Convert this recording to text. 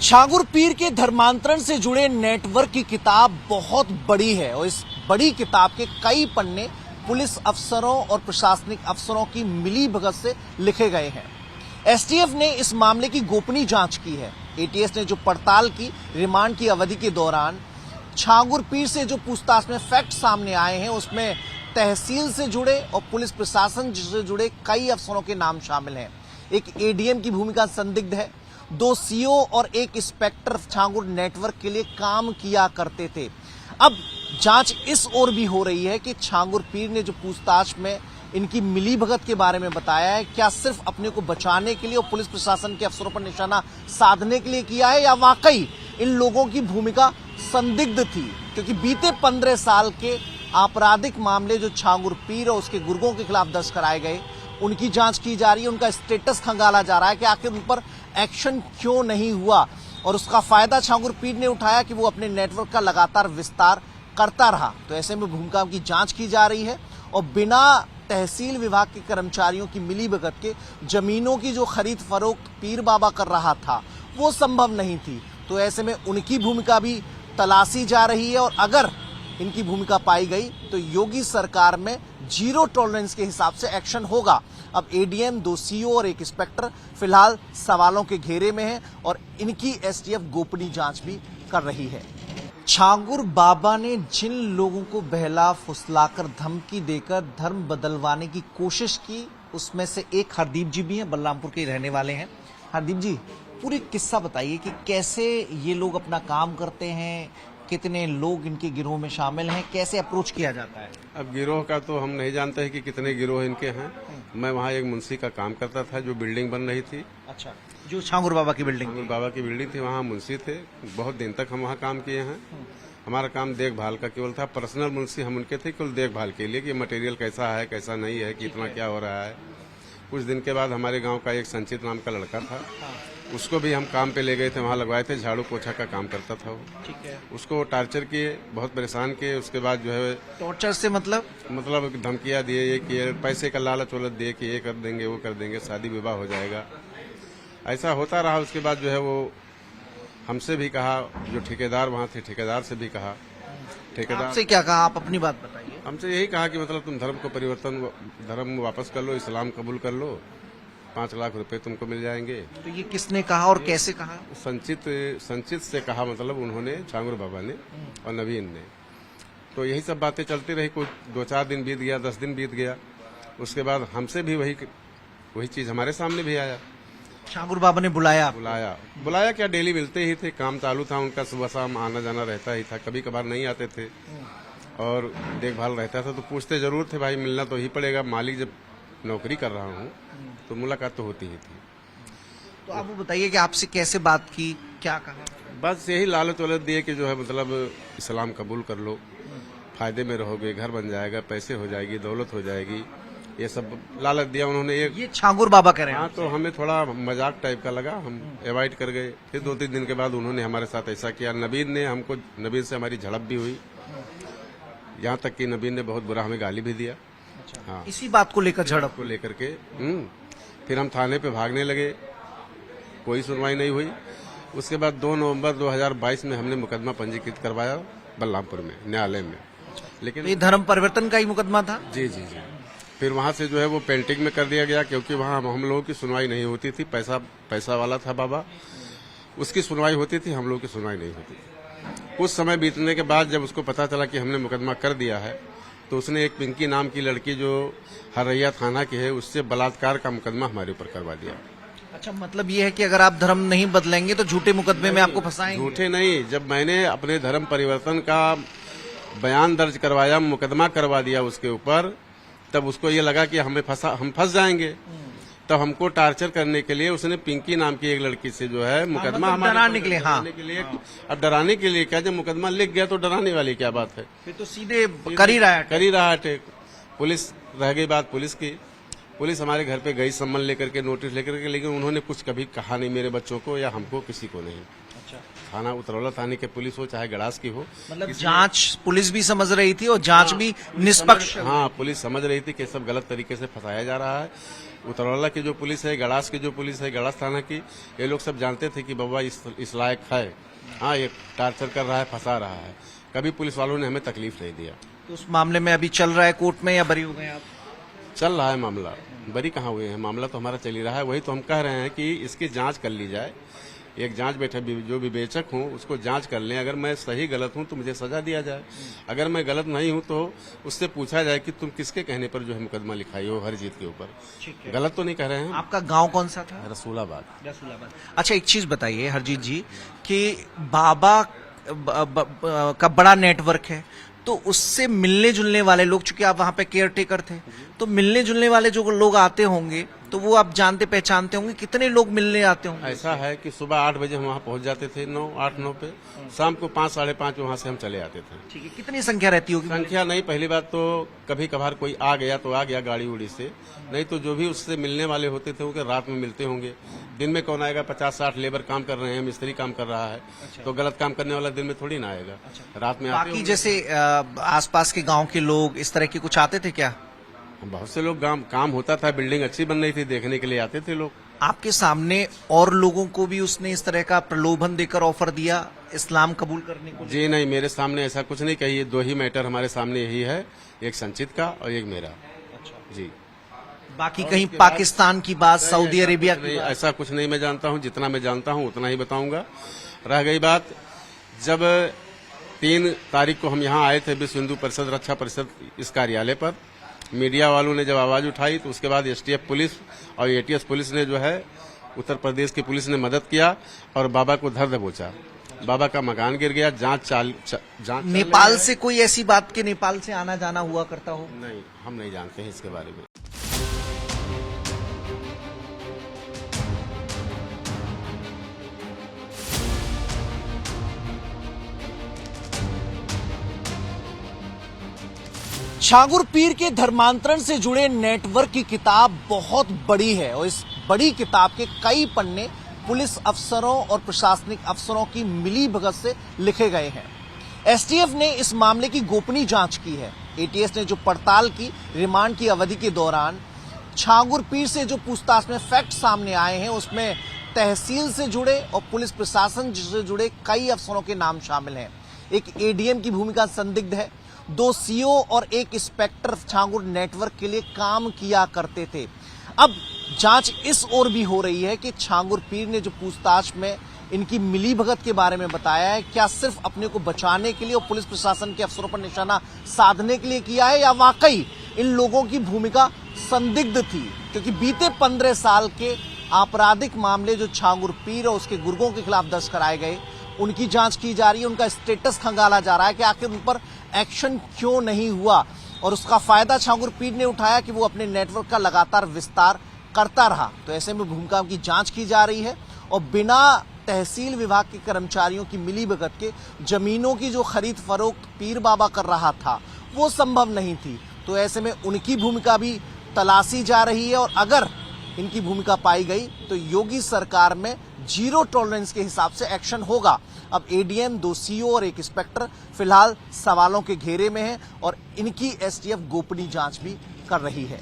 छांगुर पीर के धर्मांतरण से जुड़े नेटवर्क की किताब बहुत बड़ी है और इस बड़ी किताब के कई पन्ने पुलिस अफसरों और प्रशासनिक अफसरों की मिलीभगत से लिखे गए हैं। एसटीएफ ने इस मामले की गोपनीय जांच की है। एटीएस ने जो पड़ताल की, रिमांड की अवधि के दौरान छांगुर पीर से जो पूछताछ में फैक्ट सामने आए हैं उसमें तहसील से जुड़े और पुलिस प्रशासन से जुड़े कई अफसरों के नाम शामिल हैं। एक एडीएम की भूमिका संदिग्ध है। 2 सीओ और 1 इंस्पेक्टर छांगुर नेटवर्क के लिए काम किया करते थे। अब जांच इस ओर भी हो रही है कि छांगुर पीर ने जो पूछताछ में इनकी मिलीभगत के बारे में बताया है, क्या सिर्फ अपने को बचाने के लिए और पुलिस प्रशासन के अफसरों पर निशाना साधने के लिए किया है या वाकई इन लोगों की भूमिका संदिग्ध थी। क्योंकि बीते 15 साल के आपराधिक मामले जो छांगुर पीर और उसके गुर्गों के खिलाफ दर्ज कराए गए, उनकी जांच की जा रही है। उनका स्टेटस खंगाला जा रहा है कि आखिर उन पर एक्शन क्यों नहीं हुआ और उसका फायदा छांगुर पीर ने उठाया कि वो अपने नेटवर्क का लगातार विस्तार करता रहा। तो ऐसे में भूमिका की जांच की जा रही है और बिना तहसील विभाग के कर्मचारियों की मिलीभगत के जमीनों की जो खरीद फरोख्त पीर बाबा कर रहा था वो संभव नहीं थी। तो ऐसे में उनकी भूमिका भी तलाशी जा रही है और अगर इनकी भूमिका पाई गई तो योगी सरकार में 0 टॉलरेंस के हिसाब से एक्शन होगा। अब एडीएम, 2 सीओ और 1 इंस्पेक्टर फिलहाल सवालों के घेरे में हैं और इनकी एसटीएफ गोपनीय जांच भी कर रही है। छांगुर बाबा ने जिन लोगों को बहला फुसलाकर धमकी देकर धर्म बदलवाने की कोशिश की, उसमें से एक हरदीप जी भी हैं, बलरामपुर के रहने वाले हैं। हरदीप जी, पूरी किस्सा बताइए कि कैसे ये लोग अपना काम करते हैं, कितने लोग इनके गिरोह में शामिल हैं, कैसे अप्रोच किया जाता है। अब गिरोह का तो हम नहीं जानते हैं कि कितने गिरोह इनके हैं। मैं वहाँ एक मुंशी का काम करता था, जो बिल्डिंग बन रही थी। अच्छा, जो छांगुर बाबा की बिल्डिंग छांगुर बाबा की बिल्डिंग थी, वहाँ मुंशी थे। बहुत दिन तक हम वहाँ काम किए हैं। हमारा काम देखभाल का केवल था। पर्सनल मुंशी हम उनके थे केवल देखभाल के लिए कि मटेरियल कैसा है, कैसा नहीं है, कितना क्या हो रहा है। कुछ दिन के बाद हमारे गाँव का एक संचित नाम का लड़का था, उसको भी हम काम पे ले गए थे, वहाँ लगवाए थे। झाड़ू पोछा का काम करता था वो। ठीक है। उसको टार्चर किए, बहुत परेशान किए। उसके बाद जो है टॉर्चर से मतलब धमकियाँ दिए, ये किए, पैसे का लालच वलच दिए कि ये कर देंगे, वो कर देंगे, शादी विवाह हो जाएगा। ऐसा होता रहा। उसके बाद जो है वो हमसे भी कहा, जो ठेकेदार वहाँ थे, ठेकेदार से भी कहा। ठेकेदार आपसे क्या कहा, आप अपनी बात बताइए। हमसे यही कहा कि मतलब तुम धर्म को धर्म वापस कर लो, इस्लाम कबूल कर लो, 5 लाख रुपए तुमको मिल जाएंगे। तो ये किसने कहा और कैसे कहा? संचित से कहा, मतलब उन्होंने, छांगुर बाबा ने और नवीन ने। तो यही सब बातें चलती रही। कुछ 2-4 दिन बीत गया, 10 दिन बीत गया। उसके बाद हमसे भी वही चीज हमारे सामने भी आया। छांगुर बाबा ने बुलाया क्या, डेली मिलते ही थे, काम चालू था उनका, सुबह शाम आना जाना रहता ही था। कभी कभार नहीं आते थे और देखभाल रहता था तो पूछते जरूर थे, भाई मिलना तो ही पड़ेगा, मालिक जब नौकरी कर रहा हूँ तो मुलाकात तो होती ही थी। तो आप वो बताइए कि आपसे कैसे बात की, क्या कहा? बस यही लालच वालच दिए कि जो है मतलब इस्लाम कबूल कर लो, फायदे में रहोगे, घर बन जाएगा, पैसे हो जाएगी, दौलत हो जाएगी, ये सब लालच दिया उन्होंने। ये छांगुर बाबा कह रहे हैं। हाँ, तो हमें थोड़ा मजाक टाइप का लगा, हम अवॉइड कर गए। फिर 2-3 दिन के बाद उन्होंने हमारे साथ ऐसा किया। नबीन से हमारी झड़प भी हुई, यहाँ तक कि नबीन ने बहुत बुरा हमें गाली भी दिया। हाँ, इसी बात को लेकर, झड़प को लेकर के फिर हम थाने पे भागने लगे, कोई सुनवाई नहीं हुई। उसके बाद 2 नवंबर 2022 में हमने मुकदमा पंजीकृत करवाया बलरामपुर में, न्यायालय में। लेकिन ये धर्म परिवर्तन का ही मुकदमा था। जी। फिर वहाँ से जो है वो पेंटिंग में कर दिया गया, क्योंकि वहाँ हम लोगों की सुनवाई नहीं होती थी। पैसा वाला था बाबा, उसकी सुनवाई होती थी, हम लोगों की सुनवाई नहीं होती थी। कुछ समय बीतने के बाद जब उसको पता चला कि हमने मुकदमा कर दिया है, तो उसने एक पिंकी नाम की लड़की जो हरैया थाना की है, उससे बलात्कार का मुकदमा हमारे ऊपर करवा दिया। अच्छा, मतलब ये है कि अगर आप धर्म नहीं बदलेंगे तो झूठे मुकदमे में आपको फंसाएंगे। झूठे नहीं, जब मैंने अपने धर्म परिवर्तन का बयान दर्ज करवाया, मुकदमा करवा दिया उसके ऊपर, तब उसको ये लगा कि हम फंस जाएंगे। तब हमको टार्चर करने के लिए उसने पिंकी नाम की एक लड़की से जो है मुकदमा मतलब डराने के लिए। हाँ, अब डराने के लिए क्या, जब मुकदमा लिख गया तो डराने वाली क्या बात है। फिर तो सीधे कर ही रहा है। पुलिस रह गई बात पुलिस की। पुलिस हमारे घर पे गई सम्मन लेकर के, नोटिस लेकर के, लेकिन उन्होंने कुछ कभी कहा नहीं मेरे बच्चों को या हमको, किसी को नहीं। अच्छा, थाना उतरौला थाने के पुलिस हो चाहे गड़ास की हो, मतलब जांच पुलिस भी समझ रही थी और जांच भी निष्पक्ष। हाँ, पुलिस समझ रही थी कि सब गलत तरीके से फंसाया जा रहा है। उतरौला की जो पुलिस है, गड़ास की जो पुलिस है, गड़ास थाना की, ये लोग सब जानते थे कि बाबा इस लायक है। हाँ, ये टार्चर कर रहा है, फंसा रहा है। कभी पुलिस वालों ने हमें तकलीफ नहीं दिया। तो उस मामले में अभी चल रहा है कोर्ट में या बरी हो गए आप? चल रहा है मामला, बरी कहाँ हुए हैं, मामला तो हमारा चल ही रहा है। वही तो हम कह रहे हैं कि इसकी जांच कर ली जाए। एक जांच बैठे, जो विवेचक हूँ उसको जांच कर लें। अगर मैं सही गलत हूँ तो मुझे सजा दिया जाए, अगर मैं गलत नहीं हूँ तो उससे पूछा जाए कि तुम किसके कहने पर जो है मुकदमा लिखाई हो हरजीत के ऊपर। गलत तो नहीं कह रहे हैं। आपका गांव कौन सा था? रसूलाबाद। अच्छा, एक चीज बताइए हरजीत जी कि बाबा का बड़ा नेटवर्क है, तो उससे मिलने जुलने वाले लोग, चूंकि आप वहां पे केयर टेकर थे, तो मिलने जुलने वाले जो लोग आते होंगे तो वो आप जानते पहचानते होंगे। कितने लोग मिलने आते होंगे? ऐसा है कि सुबह 8 बजे हम वहाँ पहुँच जाते थे, 8-9 पे। शाम को 5 साढ़े 5 वहाँ से हम चले आते थे। ठीक है, कितनी संख्या रहती होगी? संख्या नहीं, पहली बात तो कभी कभार कोई आ गया तो आ गया गाड़ी उड़ी से, नहीं तो जो भी उससे मिलने वाले होते थे वो रात में मिलते होंगे। दिन में कौन आएगा? 50-60 लेबर काम कर रहे हैं, मिस्त्री काम कर रहा है। तो गलत काम करने वाला दिन में थोड़ी ना आएगा। रात में आते बाकी जैसे आसपास के गांव के लोग इस तरह के कुछ आते थे क्या? बहुत से लोग काम होता था, बिल्डिंग अच्छी बन रही थी, देखने के लिए आते थे लोग। आपके सामने और लोगों को भी उसने इस तरह का प्रलोभन देकर ऑफर दिया इस्लाम कबूल करने को? जी नहीं, मेरे सामने ऐसा कुछ नहीं कही। 2 ही मैटर हमारे सामने यही है, एक संचित का और एक मेरा। जी, बाकी कहीं पाकिस्तान की बात, सऊदी अरेबिया की बात? ऐसा कुछ नहीं मैं जानता हूँ। जितना मैं जानता हूँ उतना ही बताऊंगा। रह गई बात, जब 3 तारीख को हम यहाँ आए थे विश्व हिंदू परिषद रक्षा परिषद इस कार्यालय पर, मीडिया वालों ने जब आवाज उठाई तो उसके बाद एसटीएफ पुलिस और एटीएस पुलिस ने जो है उत्तर प्रदेश की पुलिस ने मदद किया और बाबा को धर दबोचा। बाबा का मकान गिर गया। जांच नेपाल से कोई ऐसी बात कि नेपाल से आना जाना हुआ करता हो? नहीं, हम नहीं जानते हैं इसके बारे में। छांगुर पीर के धर्मांतरण से जुड़े नेटवर्क की किताब बहुत बड़ी है और इस बड़ी किताब के कई पन्ने पुलिस अफसरों और प्रशासनिक अफसरों की मिलीभगत से लिखे गए हैं। एसटीएफ ने इस मामले की गोपनीय जांच की है। एटीएस ने जो पड़ताल की, रिमांड की अवधि के दौरान छांगुर पीर से जो पूछताछ में फैक्ट सामने आए हैं उसमें तहसील से जुड़े और पुलिस प्रशासन से जुड़े कई अफसरों के नाम शामिल हैं। एक एडीएम की भूमिका संदिग्ध है। 2 सीओ और 1 इंस्पेक्टर छांगुर नेटवर्क के लिए काम किया करते थे। अब जांच इस ओर भी हो रही है कि छांगुर पीर ने जो पूछताछ में इनकी मिलीभगत के बारे में बताया है, क्या सिर्फ अपने को बचाने के लिए और पुलिस प्रशासन के अफसरों पर निशाना साधने के लिए किया है, या वाकई इन लोगों की भूमिका संदिग्ध थी? क्योंकि बीते 15 साल के आपराधिक मामले जो छांगुर पीर और उसके गुर्गों के खिलाफ दर्ज कराए गए, उनकी जांच की जा रही है। उनका स्टेटस खंगाला जा रहा है कि आखिर उन पर एक्शन क्यों नहीं हुआ, और उसका फायदा छांगुर पीर ने उठाया कि वो अपने नेटवर्क का लगातार विस्तार करता रहा। तो ऐसे में भूमिका की जांच की जा रही है और बिना तहसील विभाग के कर्मचारियों की मिलीभगत के जमीनों की जो खरीद फरोख्त पीर बाबा कर रहा था वो संभव नहीं थी। तो ऐसे में उनकी भूमिका भी तलाशी जा रही है और अगर इनकी भूमिका पाई गई तो योगी सरकार में 0 टॉलरेंस के हिसाब से एक्शन होगा। अब एडीएम, 2 सीओ और 1 इंस्पेक्टर फिलहाल सवालों के घेरे में हैं और इनकी एसटीएफ गोपनीय जांच भी कर रही है।